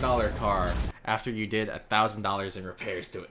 $100 car after you did $1,000 in repairs to it.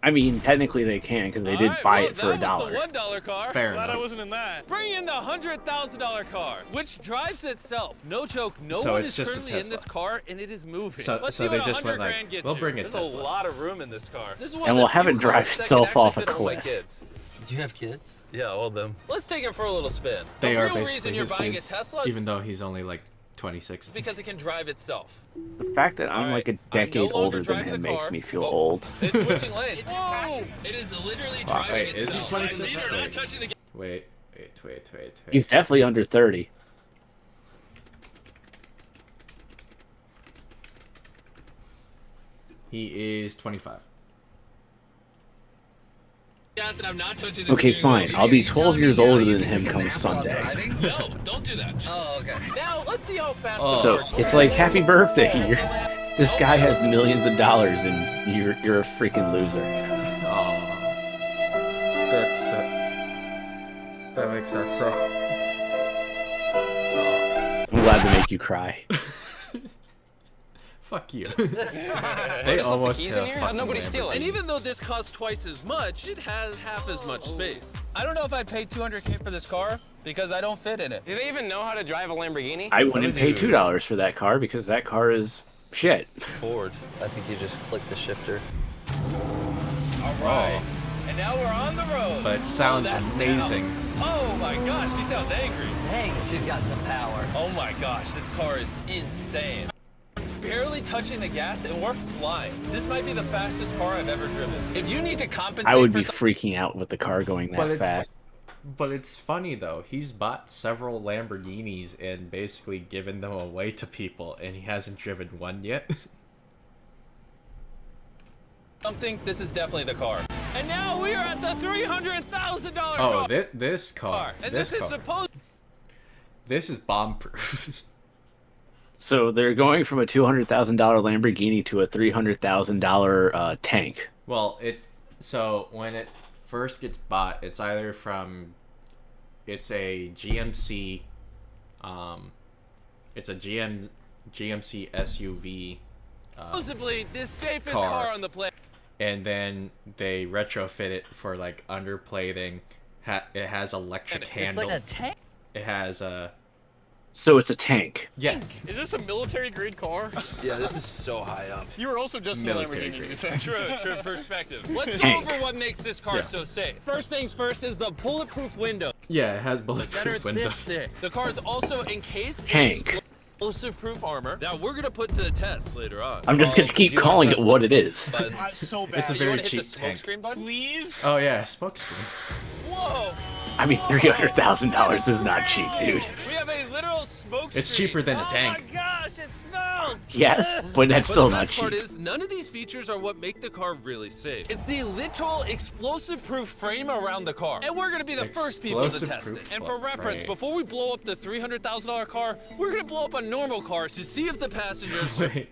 I mean, technically they can because they did buy it for $1. That was the $1 car. Fair Glad enough. I wasn't in that. Bring in the $100,000 car, which drives itself. No joke. No So one it's is just a currently in Tesla. this car, and it is moving. So Let's they see what just went 100 like, grand gets we'll you. bring a There's Tesla. a lot of room in this car. This is one And of we'll the have few it drive cars that itself can actually off a fit all my cliff. kids. Do you have kids? Yeah, all of them. Let's take it for a little spin. They the are real basically reason you're his buying kids, a Tesla even though he's only like 26. is because it can drive itself. The fact that I'm like a decade I'm no longer older than driving him the makes car. me feel Oh, old. It's switching lanes. Whoa! It is literally driving Wait, is itself. he 26? See, they're not touching the Wait. He's definitely under 30. He is 25. gas and I'm not touching the Okay, steering fine. wheel. I'll be 12 years older than You him can come nap while Sunday. driving? No, don't do that. Oh, okay. Now, let's see how fast So this works. it's like, happy birthday. This guy has millions of dollars and you're a freaking loser. Oh, that's that makes that sad. I'm glad to make you cry. Fuck you. They They almost keys in have here? How'd fucking nobody steal it? And even though this costs twice as much, it has half as much space. I don't know if I'd pay $200K for this car because I don't fit in it. Do they even know how to drive a Lamborghini? I wouldn't pay $2 for that car because that car is shit. Ford. I think you just click the shifter. All right. And now we're on the road. But it sounds that amazing. sound. Oh my gosh, she sounds angry. Dang, she's got some power. Oh my gosh, this car is insane. Barely touching the gas and we're flying. This might be the fastest car I've ever driven. If you need to compensate I would for be freaking out with the car going that fast. But it's funny though. He's bought several Lamborghinis and basically given them away to people, and he hasn't driven one yet. something, this is definitely the car. And now we are at the $300,000 car. Oh, this car. And this is supposed. This is bomb-proof. So they're going from a $200,000 Lamborghini to a $300,000 tank. Well, so when it first gets bought, it's either from, it's a GMC, it's a GMC SUV. Supposedly the safest car. car on the planet. And then they retrofit it for like underplating. It has electric It's handle. It's like a tank. It has a. So it's a tank. Yeah. Is this a military grade car? Yeah, this is so high up. You were also just in a Military Lamborghini, to be grade. fair. True perspective. Let's go Tank. over what makes this car Yeah. so safe. First things first is the bulletproof window. Yeah, it has That are bulletproof this windows. thick. The car is also encased in Tank. explosive-proof armor that we're gonna put to the test later on. I'm just going to keep calling it what it is. Buttons. So bad. It's a You very wanna hit cheap the smoke tank. screen button? Please? Oh yeah, smokescreen. Whoa! I mean, $300,000 is not cheap, dude. We have a literal smoke screen. It's cheaper than a tank. Oh my gosh, it smells! Yes, but that's But still the not best cheap. part is, none of these features are what make the car really safe. It's the literal explosive-proof frame around the car. And we're gonna be the first people to test it. Explosive-proof And for reference, frame. before we blow up the $300,000 car, we're gonna blow up a normal car to see if the passengers... Wait,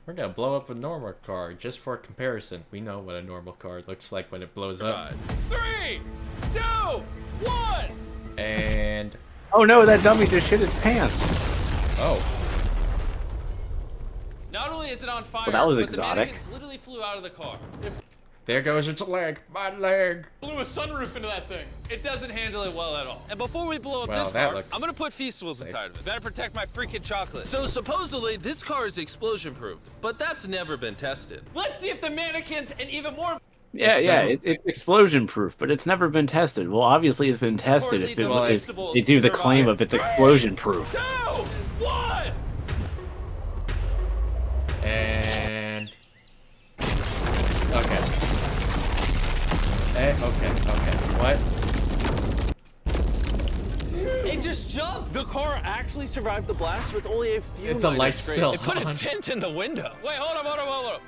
we're gonna blow up a normal car just for comparison. We know what a normal car looks like when it blows up. 3, 2, 1! And Oh no, that dummy just shit his pants. oh, Not only is it on fire, Well, that was but exotic. the mannequins literally flew out of the car. there goes its leg, my leg. Blew a sunroof into that thing. It doesn't handle it well at all. And before we blow up Well, this that car, looks I'm gonna put Feastables safe. inside of it. Better protect my freaking chocolate. So supposedly, this car is explosion proof, but that's never been tested. Let's see if the mannequins and even more Yeah, it's explosion proof, but it's never been tested. Well, obviously it's been tested if, Importantly, if the vegetables they do the survive. claim of it's explosion proof. 2, 1! And okay. Okay. What? It just jumped! The car actually survived the blast with only a few The minor light's scrapes. still It put on. a dent in the window. Wait, hold up.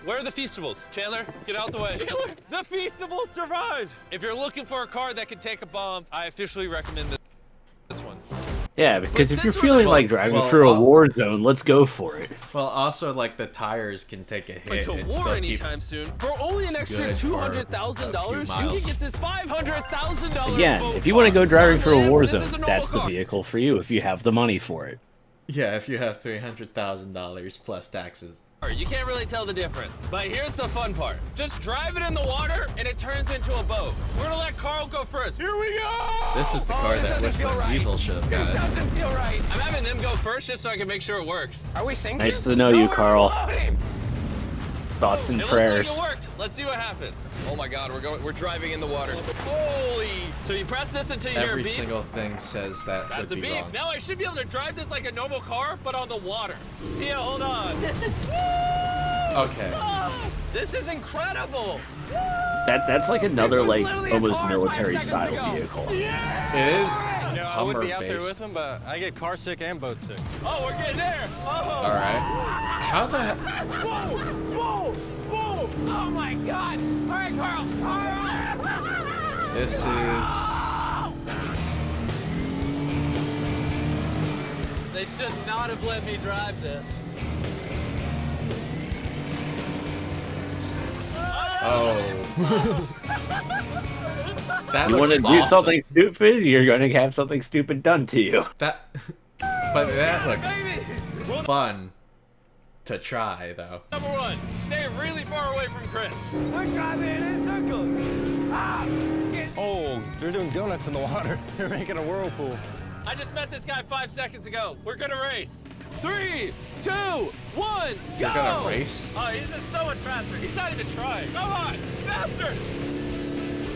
Where are the Feastables? Chandler, get out the way. Chandler, the Feastables survived! If you're looking for a car that can take a bomb, I officially recommend this one. Yeah, because But if you're since we're feeling the- like driving well, through a war zone, let's go for it. Well, also like the tires can take a hit To and war still keep. anytime soon. For only an extra good for $200,000, a you few can miles. get this $500,000 Again, boat if you want to car. go driving through a war This zone, is a normal that's the car. vehicle for you if you have the money for it. Yeah, if you have $300,000 plus taxes. You can't really tell the difference. But here's the fun part. Just drive it in the water and it turns into a boat. We're gonna let Carl go first. Here we go! This is the car that Whistling Diesel should have gotten. Doesn't feel right. I'm having them go first just so I can make sure it works. Are we sinking? Nice to know you, we're Carl. floating. Thoughts and It prayers. looks like it worked. Let's see what happens. Oh my God, we're driving in the water. Holy! So you press this until you hear a Every beep. single thing says that That's a would be beep. wrong. Now I should be able to drive this like a normal car, but on the water. Tia, hold on. Okay. This is incredible. That's like another This was like literally a almost car 5 military seconds style ago. vehicle. It is You know, I would be out there Hummer-based. with him, but I get car sick and boat sick. Oh, we're getting there. Oh. All right. How the heck? Whoa! Whoa! Whoa! Oh my God! All right, Carl. This is. They should not have let me drive this. Oh. That You want looks to do awesome. something stupid, you're going to have something stupid done to you. That. But that looks fun to try, though. Number one, stay really far away from Chris. We're driving in circles. Oh, they're doing donuts in the water. They're making a whirlpool. I just met this guy 5 seconds ago. We're gonna race. 3, 2, 1, go! You're gonna race? Oh, he's just so much faster. He's not even trying. Come on, faster!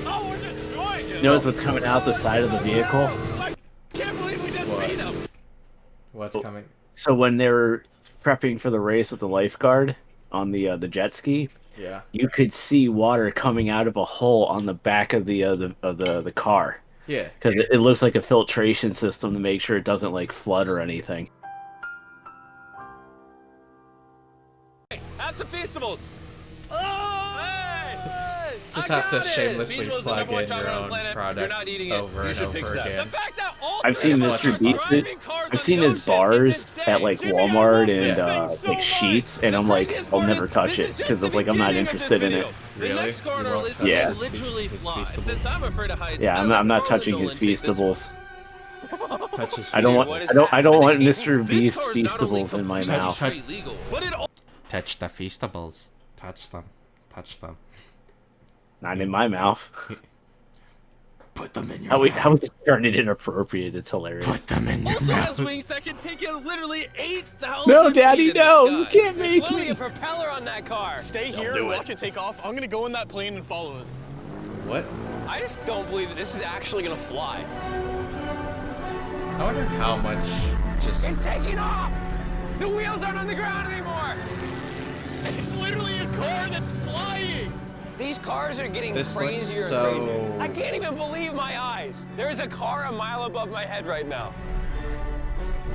Oh, we're destroying him. Knows what's coming out the side of the vehicle. I can't believe we just What? beat him. What's coming? So when they were prepping for the race with the lifeguard on the jet ski, Yeah. you could see water coming out of a hole on the back of the car Yeah. because it looks like a filtration system to make sure it doesn't like flood or anything. Have some Feastables. Oh, hey! Just I have to got it! shamelessly Feastables is the plug number one in chocolate your on the own planet. If product you're not eating it, over you and should pick over that. again. The fact that all I've seen As much Mr. as Beast. driving cars I've on seen the his ocean bars is at insane. like Jimmy, I Walmart love and this thing so like much. Sheets, and The I'm like, craziest I'll part never is, touch this it is just because the like I'm not beginning of this interested in it. video. The Really? next car on You our won't list touch Yeah. will literally his fly. Feastables? Since I'm afraid of heights, Yeah, I I'm let not Carl touching and his Nolan take this Feastables. Touch his I don't feet. want What is I don't want happening? Mr. This Beast car is not only Feastables in my completely mouth. straight legal, but it Touch the Feastables. Touch them. Touch them. Not in my mouth. Put them in your How we just turned it inappropriate? It's hilarious. Put them in your also has mouth. wings that can take you literally 8,000 No, Daddy, feet in no! the You sky. can't There's make literally me. a propeller on that car. Stay here do and it. watch it take off. I'm gonna go in that plane and follow it. What? I just don't believe that this is actually gonna fly. I wonder how much just. It's taking off. The wheels aren't on the ground anymore. It's literally a car that's flying. These cars are getting This looks crazier and so- crazier. I can't even believe my eyes. There's a car a mile above my head right now.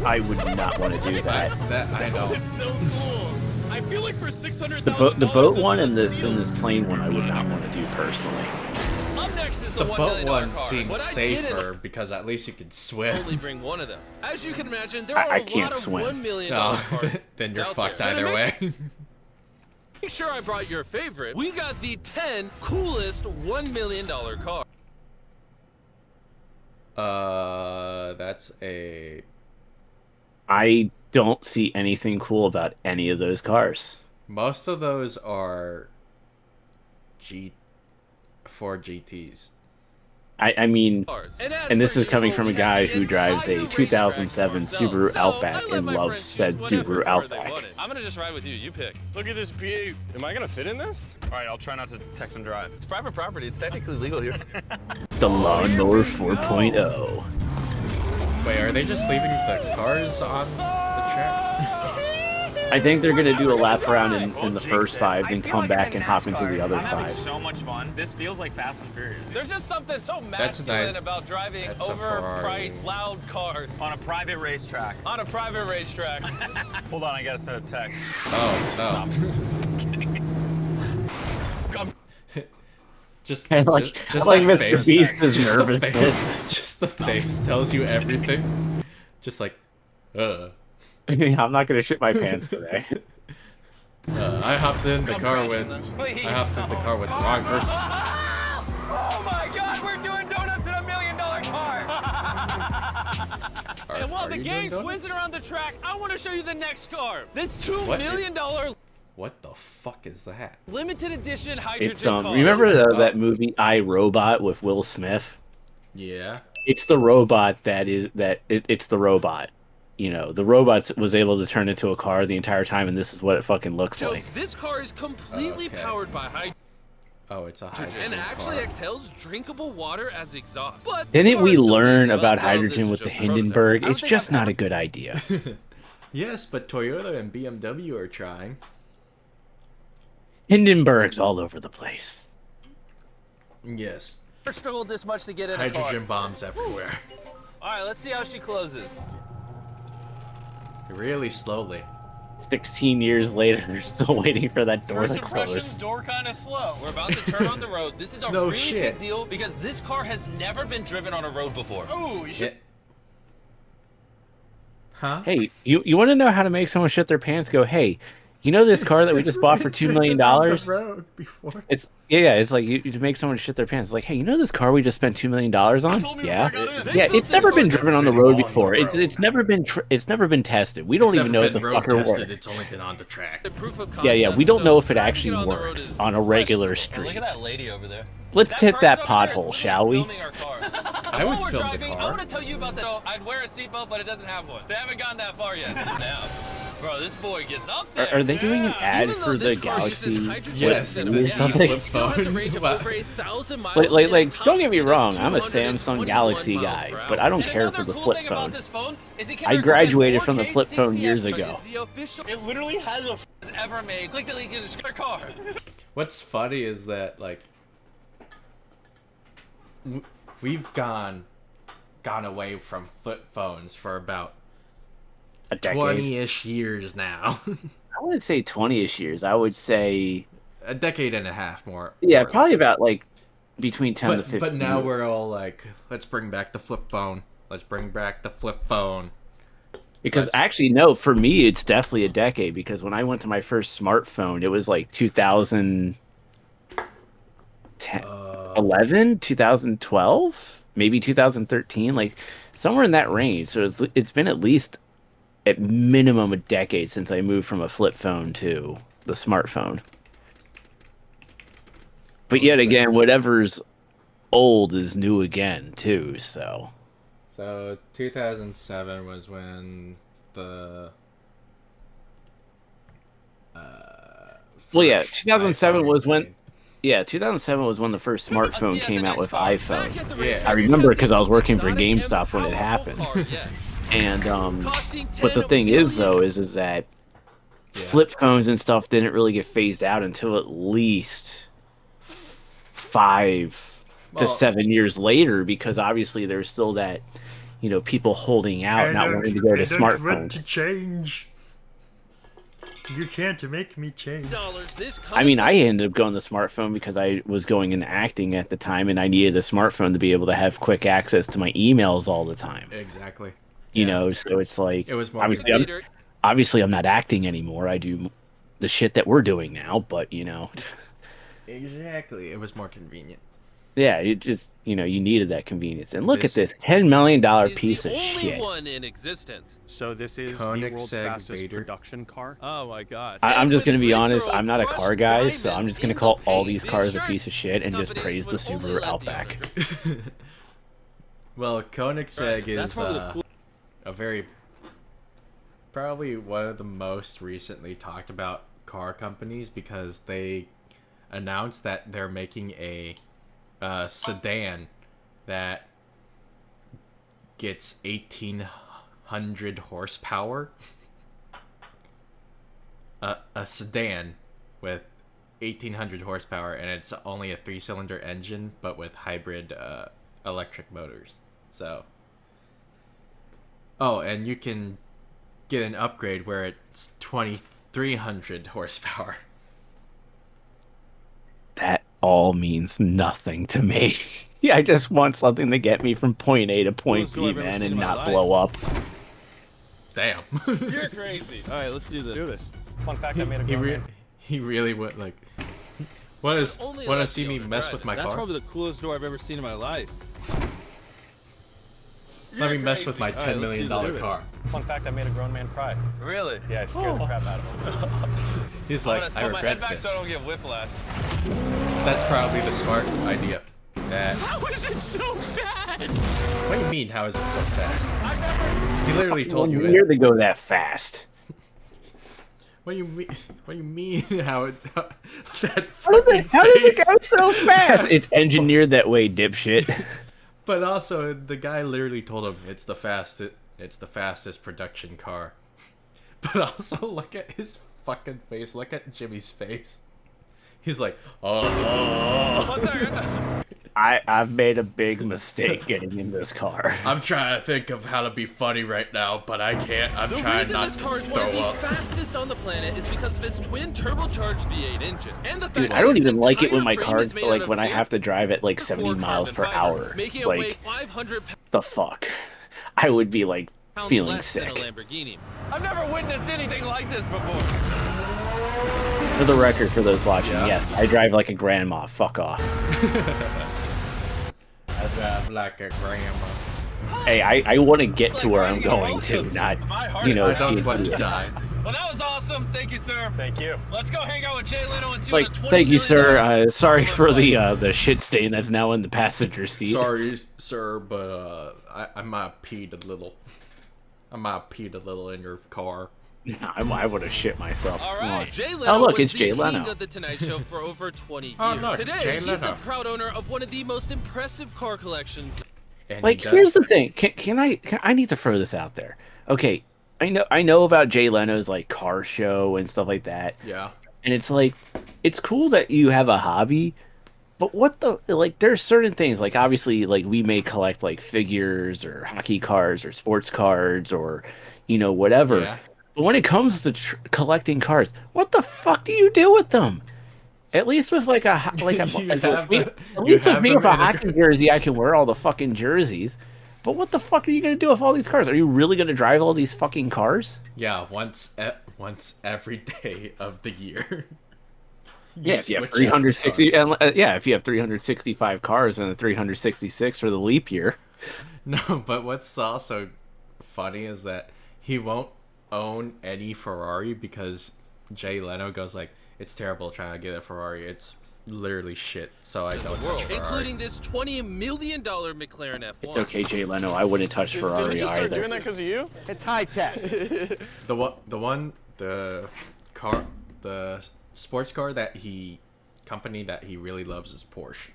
I would not want to do that. I know. It's so cool. I feel like for The boat one and this plane one I would not want to do personally. Up next is The the $1 boat million one car. seems But I didn't safer because at least you could swim. only bring one of them. As you can imagine, there I are a can't lot swim. of $1 million No, cars. then you're out fucked there. So to either way. Make sure I brought your favorite. We got the 10 coolest $1 million car. That's a. I don't see anything cool about any of those cars. Most of those are Ford GTs. I mean, Cars. and this as is coming usual, from a we guy have the who drives a entire 2007 racetrack to Subaru ourselves. Outback So I let and my loves friends said choose whatever Subaru car they Outback. wanted. I'm gonna just ride with you. You pick. Look at this view. Am I gonna fit in this? All right, I'll try not to text and drive. It's private property. It's technically legal here. The Lawnmower 4.0. Wait, are they just leaving the cars on the track? I think they're gonna do a lap around in the first 5, then come back and hop into the other I'm having 5. so much fun. This feels like Fast and Furious. There's just something so That's masculine nice. about driving That's a Ferrari. overpriced, loud cars On a private racetrack. on a private racetrack. Hold on, I gotta send a text. Oh, I'm- just, I like- just I like the Mr. face. Beast's Just the nervousness. face. Just the face tells you everything. Just like, I'm not gonna shit my pants today. I hopped in the I'm car crashing with. this. Please. I hopped in the car with the wrong person. Oh my God, we're doing donuts in $1 million car. Are- And while are the you doing gang's donuts? whizzing around the track, I want to show you the next car. This $2 What? million What the fuck is that? Limited edition hydrogen It's car. remember that movie I, Robot with Will Smith? Yeah. It's the robot it's the robot. You know, the robot was able to turn into a car the entire time, and this is what it fucking looks Joke, like. this car is completely Okay. powered by hydrogen Oh, it's a hydrogen and actually car. exhales drinkable water as exhaust. But the Didn't car we is still learn being about developed, so this hydrogen is with the just a prototype. Hindenburg? I don't It's think just I've not ever- a good idea. Yes, but Toyota and BMW are trying. Hindenburg's all over the place. Yes. Never struggled this much to get in a car. Hydrogen bombs everywhere. All right, let's see how she closes. Really slowly. 16 years later, they're still waiting for that door First to impressions, close. door kind of slow. We're about to turn on the road. This is a No really shit. big deal because this car has never been driven on a road before. Ooh, you should. Yeah. Huh? Hey, you want to know how to make someone shit their pants? Go, hey, you know this car that we just bought for $2 million? Road before. It's like you to make someone shit their pants. It's like, hey, you know this car we just spent $2 million on? told me Yeah, before I got in. yeah. They It's built never this been car- driven on the been road on the before. road. It's never been tested. We don't It's even never know what been the road fucker tested, works. It's only been on the track. The proof of Yeah, concept, we don't so know if it trying to actually get on the road works is on a regular questionable. street. Look at that lady over there. Let's hit person that over there is pothole, literally shall we? filming our car. I would While we're film the driving, car. I want to tell you about that. So I'd wear a seatbelt, but it doesn't have one. They haven't gone that far yet. Now, bro, this boy gets up there. Are they doing an ad Even though for the this car uses Galaxy? hydrogen Flip Yes, instead two of or the gas, something? flip it still has a phone. range of Wow. over 8,000 miles. Like, and a top don't get me speed of wrong. I'm a 221 Samsung Galaxy miles guy, per hour. but I don't And care another for the cool flip thing about phone. this phone is it can I record graduated from the 4K flip phone 60 years FPS. ago. It's the official It literally has a. ever made. Click the link in the car. What's funny is that like we've gone away from flip phones for about A decade. 20-ish years now. I wouldn't say 20-ish years. I would say, A decade and a half more. yeah, more or probably less. about like between 10 to 15. But now we're all like, let's bring back the flip phone. Let's bring back the flip phone. Because let's- actually, no, for me, it's definitely a decade. Because when I went to my first smartphone, it was like 2011, 2012, maybe 2013, like somewhere in that range. So it's been at least at minimum a decade since I moved from a flip phone to the smartphone. But yet again, whatever's old is new again too. So So 2007 was when the well, yeah, first 2007 iPhone was when came. yeah, 2007 was when the first I'll see smartphone you at came the out next with car. iPhone. Back at the Yeah. racetrack, I remember we got 'cause I was the working for exotic and GameStop when it powerful happened. car, yeah. And Costing but the 10 thing is million. though is that Yeah. flip phones and stuff didn't really get phased out until at least 5 to Well- 7 years later, because obviously there's still that, you know, people holding out, not wanting to go to smartphones. change. You can't make me change. This I mean, I ended up going to smartphone because I was going into acting at the time, and I needed a smartphone to be able to have quick access to my emails all the time. Exactly. You Yeah. know, so it's like It was more obviously I'm not acting anymore. I do the shit that we're doing now, but you know, Exactly. It was more convenient. yeah, it just, you know, you needed that convenience. And look at This- this $10 million is piece the of only shit. one in existence. So this is the Koenigsegg world's fastest Vader. production car. Oh my god. I'm just And gonna be with honest. literal I'm not a crushed car guy, so I'm diamonds just gonna in call the all paint. these The cars a insurance piece of shit and just companies praise the would only Subaru let the Outback. owner Well, Koenigsegg Right, that's is probably the cool- a very probably one of the most recently talked about car companies because they announced that they're making a sedan that gets 1,800 horsepower. A sedan with 1,800 horsepower, and it's only a 3-cylinder engine, but with hybrid electric motors. So, oh, and you can get an upgrade where it's 2,300 horsepower. That all means nothing to me. Yeah, I just want something to get me from point A to point Coolest car B, I've ever man, seen and in my not life. blow up. Damn. You're crazy. All right, let's do this. Fun fact, I made a he, grown re- man. he really would like. Want to Only want to let see the me owner mess drive with it. my That's car? probably the coolest door I've ever seen in my life. Let me mess with my All right, $10 let's million do this. car. Fun fact, I made a grown man cry. Really? Yeah, I scared the crap out of him. He's I'm like, gonna I put my head regret back this. so I don't get whiplash. That's probably the smart idea. That. How is it so fast? What do you mean? How is it so fast? He literally told you Near it. to go that fast. What do you mean? What do you mean? How it? That How did fucking it face. go so fast? It's engineered that way, dipshit. But also, the guy literally told him it's the fastest production car. But also, look at his fucking face. Look at Jimmy's face. He's like, oh. One second. I've made a big mistake getting in this car. I'm trying to think of how to be funny right now, but I can't. I'm The trying reason not this to car is one of throw the up. fastest on the planet is because of its twin turbocharged V8 engine. And the fact Dude, that I don't its even like it when entire my frame car, is made out like of when I rear have to drive at like 70 miles per carbon fiber, hour. making it weigh Like, 500 the fuck? I would be like pounds feeling less sick. than a Lamborghini. I've never witnessed anything like this before. For the record, for those watching, Yeah. yes, I drive like a grandma. Fuck off. I drive like a grandma. Hey, I want to get It's to like where riding I'm a going roller to, coaster. not, My heart you know, is I don't being want to idiot. die. Well, that was awesome. Thank you, sir. Thank you. Let's go hang out with Jay Leno and see Like, what a $20 thank you, sir. million Sorry looks for like. the shit stain that's now in the passenger seat. Sorry, sir, but I might have peed a little. I might have peed a little in your car. I would have shit myself. All Come on. right, Jay Leno Oh, look, was it's the Jay king Leno. of the Tonight Show for over 20 years. Oh, look, Today, Jay he's the Leno. proud owner of one of the most impressive car collections. And Like, he here's does. the thing. Can I need to throw this out there? Okay, I know about Jay Leno's like car show and stuff like that, Yeah. and it's like, it's cool that you have a hobby, but what the, like, there's certain things, like, obviously, like, we may collect like figures or hockey cards or sports cards or, you know, whatever. Yeah. But when it comes to collecting cars, what the fuck do you do with them? At least with like a You have at the- least you with have me them with a in a hockey jersey, I can wear all the fucking jerseys. But what the fuck are you gonna do with all these cars? Are you really gonna drive all these fucking cars? Yeah, once every day of the year. Yeah, if you have switch out 360, the car. and yeah, if you have 365 cars and a 366 for the leap year. No, but what's also funny is that he won't own any Ferrari because Jay Leno goes like, it's terrible trying to get a Ferrari. It's literally shit, so I don't touch Ferrari. Including this $20 million McLaren F1. It's okay, Jay Leno. I wouldn't touch Ferrari Did he just start either. doing that because of you? It's high tech. The sports car company that he really loves is Porsche.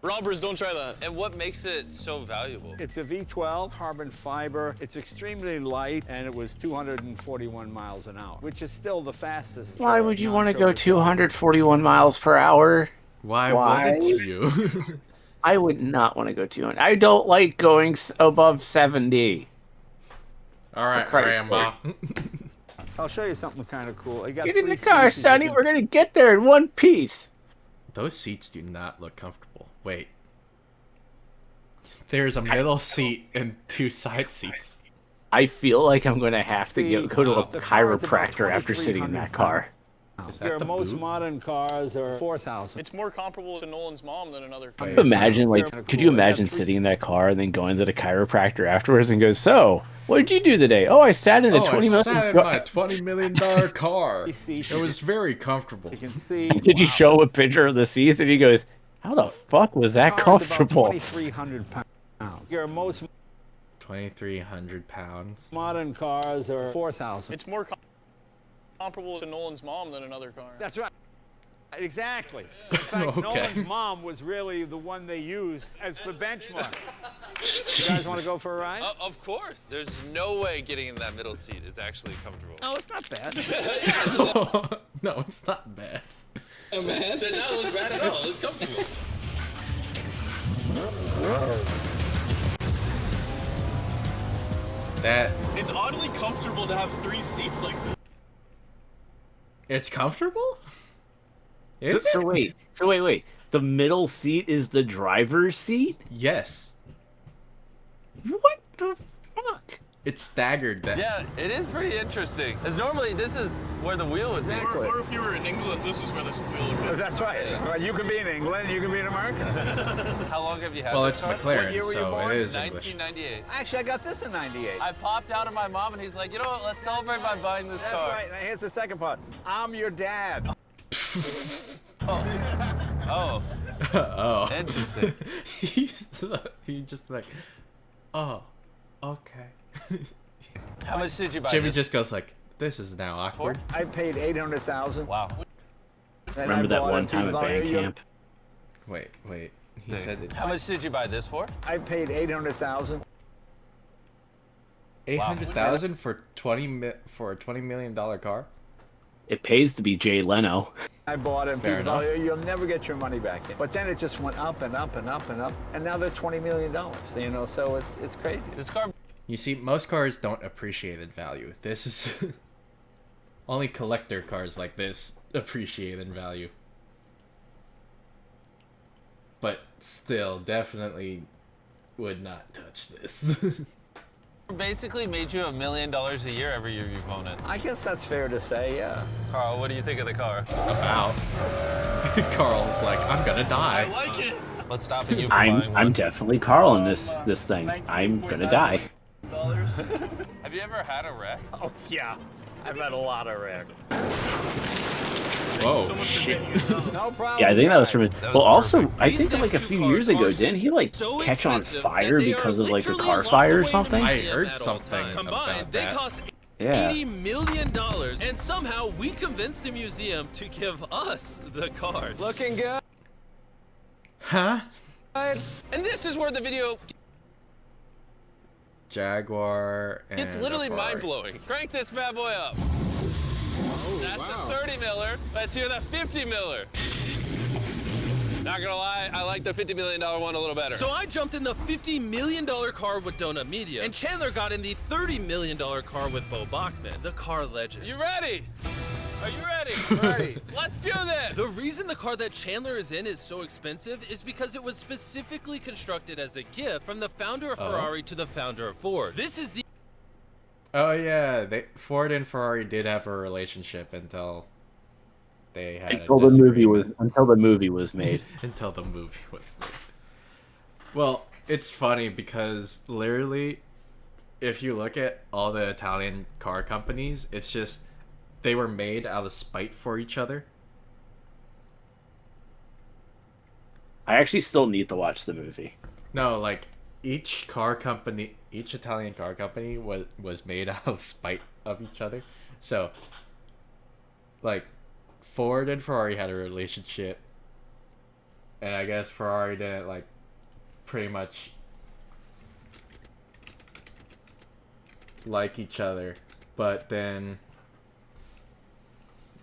Robbers, don't try that. And what makes it so valuable? It's a V12 carbon fiber. It's extremely light, and it was 241 miles an hour, which is still the fastest. Why for would you want to go non-turbocharged. 241 miles per hour? Why Why? wouldn't you? I would not want to go 200. I don't like going above 70. All right, Christ's Grandma. I'll show you something kind of cool. I got Get in three the car, seats you Sonny. can- We're gonna get there in one piece. Those seats do not look comfortable. Wait. There's a middle seat and two side seats. I feel like I'm gonna have to See, go to a the car is about chiropractor after sitting in that car. Is that the Most boot? modern cars are 4,000. It's more comparable to Nolan's mom than another car. Wait. Could you imagine, They're like, kinda could cool. you I got imagine three- sitting in that car and then going to the chiropractor afterwards and goes, "So, what did you do today? Oh, I sat in a Oh, 20 I million. sat in my $20 million car. These seats- It was very comfortable. You can see. Did you show a picture of the seats?" And he goes, "How the fuck was that Car's about comfortable?" 2,300 pounds. Your most 2,300 pounds. modern cars are 4,000. It's more comparable to Nolan's mom than another car. That's right. Exactly. In fact, Okay. Nolan's mom was really the one they used as the benchmark. You guys want to go for a ride? Of course. There's no way getting in that middle seat is actually comfortable. No, it's not bad. No, it's not bad. Oh, man. Did not look bad at all. It's comfortable. That It's oddly comfortable to have three seats like this. it's comfortable? Is So it? wait. The middle seat is the driver's seat? Yes. What the fuck? It's staggered. That Yeah, it is pretty interesting. Because normally this is where the wheel would be. Or if you were in England, this is where this wheel would be. That's right. Well, you can be in England, you can be in America. How long have you had well, this it's car? What McLaren, year were you so born? it is English. 1998. Actually, I got this in 98. I popped out of my mom and he's like, you know what, let's celebrate by buying this That's car. right. Now here's the second part. I'm your dad. Oh, Oh. interesting. he just like, oh, okay. How much did you buy Jimmy this just goes like, this is now for? awkward. I paid $800,000. Wow. Remember that one time at band camp? Wait. He said it's How much did you buy this for? I paid $800,000. 800,000 for a $20 million car. It pays to be Jay Leno. I bought it, and Fair people thought, enough. you'll never get your money back in. But then it just went up and up and up and up, and now they're $20 million. You know, so it's crazy. This car You see, most cars don't appreciate in value. This is only collector cars like this appreciate in value. But still, definitely would not touch this. basically made you $1 million a year every year you've owned it. I guess that's fair to say, yeah. Carl, what do you think of the car? About. Carl's like, I'm gonna die. I like it. What's stopping you from buying one? I'm definitely Carl in this thing. I'm gonna die. Have you ever had a wreck? Oh, yeah. I've had a lot of wrecks. Whoa. So much for taking us out. No problem. Yeah, I think that was from it. That was Well, also, perfect. I These think like a next few two years cars ago, are didn't he like so catch on expensive fire that they are because of like a literally car locked fire or away in the something? I museum heard at all something times. about Combined, they that. cost Yeah. $80 million, and somehow we convinced the museum to give us the cars. Looking good. Huh? And this is where the video Jaguar and It's literally a Ferrari. mind-blowing. Crank this bad boy up. That's the 30 miller. Let's hear the 50 miller. Not gonna lie, I like the $50 million one a little better. So I jumped in the $50 million car with Donut Media, and Chandler got in the $30 million car with Bo Bachman, the car legend. You ready? Are you ready? ready. Let's do this! The reason the car that Chandler is in is so expensive is because it was specifically constructed as a gift from the founder of Ferrari to the founder of Ford. This is the Oh yeah, Ford and Ferrari did have a relationship until they had Until the movie was made. made. Until the movie was made. Well, it's funny because literally, if you look at all the Italian car companies, it's just they were made out of spite for each other. I actually still need to watch the movie. No, like each Italian car company was made out of spite of each other. So, like, Ford and Ferrari had a relationship, and I guess Ferrari didn't like pretty much like each other, but then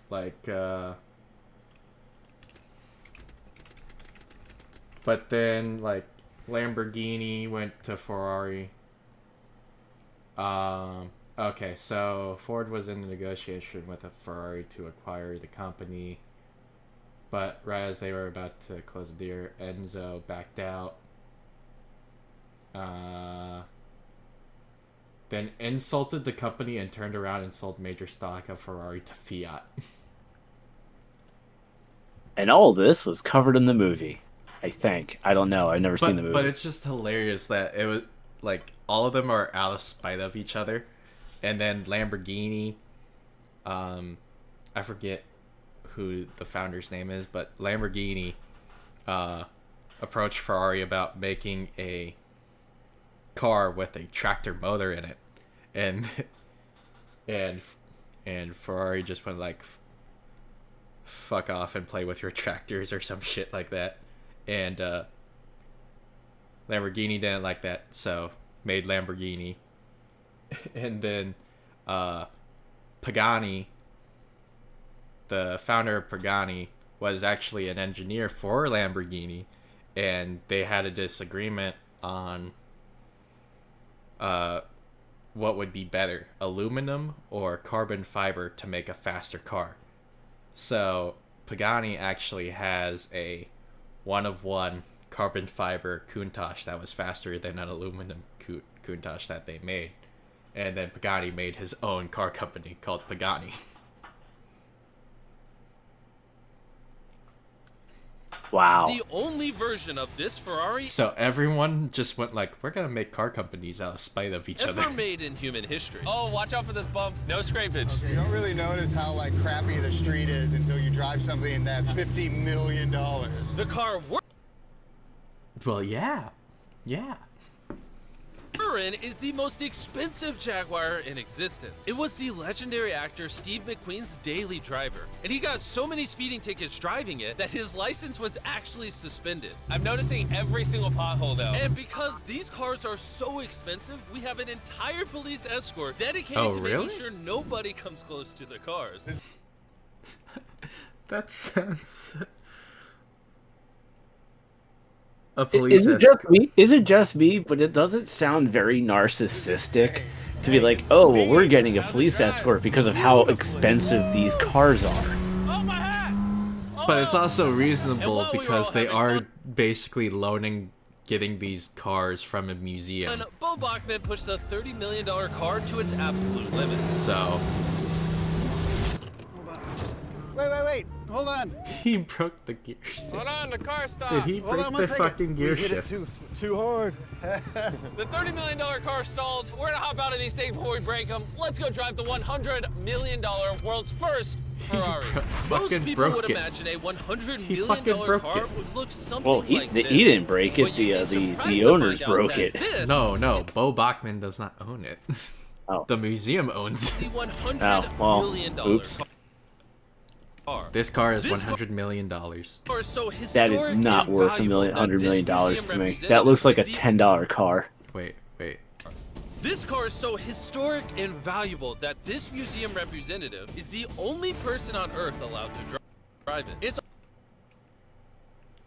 like Lamborghini went to Ferrari. Okay, so Ford was in the negotiation with a Ferrari to acquire the company, but right as they were about to close the deal, Enzo backed out. Then insulted the company and turned around and sold major stock of Ferrari to Fiat. And all this was covered in the movie. I think. I don't know. I've never seen the movie. But it's just hilarious that it was like all of them are out of spite of each other, and then Lamborghini, I forget who the founder's name is, but Lamborghini approached Ferrari about making a car with a tractor motor in it, and Ferrari just went like, fuck off and play with your tractors or some shit like that. And Lamborghini didn't like that, so made Lamborghini. And then Pagani, the founder of Pagani, was actually an engineer for Lamborghini, and they had a disagreement on what would be better, aluminum or carbon fiber to make a faster car. So Pagani actually has a one-of-one carbon fiber Countach that was faster than an aluminum Countach that they made. and then Pagani made his own car company called Pagani. Wow. The only version of this Ferrari So everyone just went like, we're gonna make car companies out of spite of each ever other. made in human history. Oh, watch out for this bump. No scrapage. You don't really notice how like crappy the street is until you drive something that's $50 million. The car we're Well, yeah. in is the most expensive Jaguar in existence. It was the legendary actor Steve McQueen's daily driver, and he got so many speeding tickets driving it that his license was actually suspended. I'm noticing every single pothole though. And because these cars are so expensive, we have an entire police escort dedicated Oh, to really? making sure nobody comes close to the cars. That sounds... A police Is it just me? Is it just me? But it doesn't sound very narcissistic to be like, oh, well, we're getting a police escort because of how expensive these cars are. Oh, my hat! But it's also And reasonable while we were because all they having are fun- basically getting these cars from a museum. And Bo Bachman pushed the $30 million car to its absolute limit. So Wait. Hold on. he broke the gear shift. Hold on, the car stopped. Did he Hold break on the 1 second. fucking gear We hit it shift? too hard. The $30 million car stalled. We're gonna hop out of these things before we break them. Let's go drive the $100 million world's first Ferrari. Most Fucking people broke would it. imagine a $100 He million fucking broke car it. would look something Well, like this. he didn't break it. But you'd be surprised The to owners find out broke that it. This No, Bo Bachman does not own it. Oh. The museum owns is it. the $100 Oh, well, million oops. car. This car is This $100 million. car is so That historic is not and worth valuable that $100 this million museum to me. representative That looks like a is the- $10 car. Wait. This car is so historic and valuable that this museum representative is the only person on Earth allowed to drive it. It's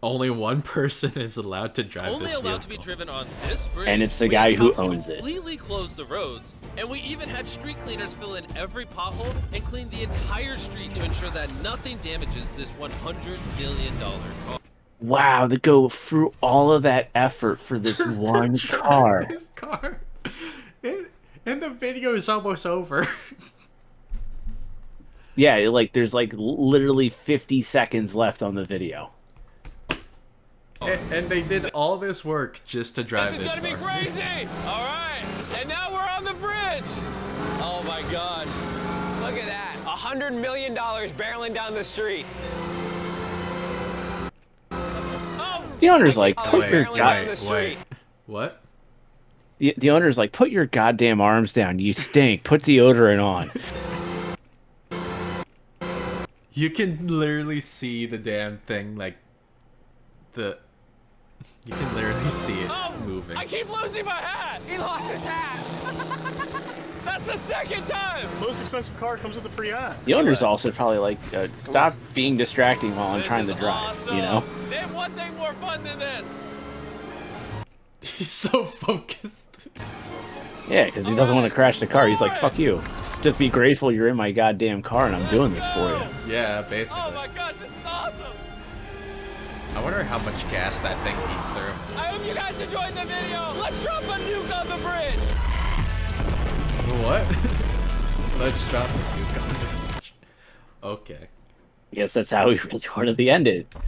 Only one person is allowed to drive only this allowed to be vehicle. driven on this bridge. And it's the where guy who cops owns it. Completely closed the roads, and we even had street cleaners fill in every pothole and clean the entire street to ensure that nothing damages this $100 million car. Wow, to go through all of that effort for this Just to one drive car. This car. And the video is almost over. Yeah, there's literally 50 seconds left on the video. And they did all this work just to drive This this is gonna be car. crazy! Alright, and now we're on the bridge! Oh my gosh. Look at that. $100 million barreling down the street. Oh, The owner's like, Oh, put wait, your barely god- down the street. What? the owner's like, put your goddamn arms down. You stink. Put deodorant on. You can literally see the damn thing, you can literally see it moving. I keep losing my hat! He lost his hat! That's the second time! Most expensive car comes with a free hat. The owner's also probably like, stop being distracting while I'm This trying to is drive. awesome. You know? Name one thing more fun than this! He's so focused. Yeah, because he doesn't want to crash the car. He's like, fuck you. Just be grateful you're in my goddamn car and I'm doing this for you. Yeah, basically. Oh my gosh, this is awesome! I wonder how much gas that thing eats through. I hope you guys enjoyed the video! Let's drop a nuke on the bridge! What? Let's drop the nuke on the bridge. Okay. I guess that's how we really wanted to end it.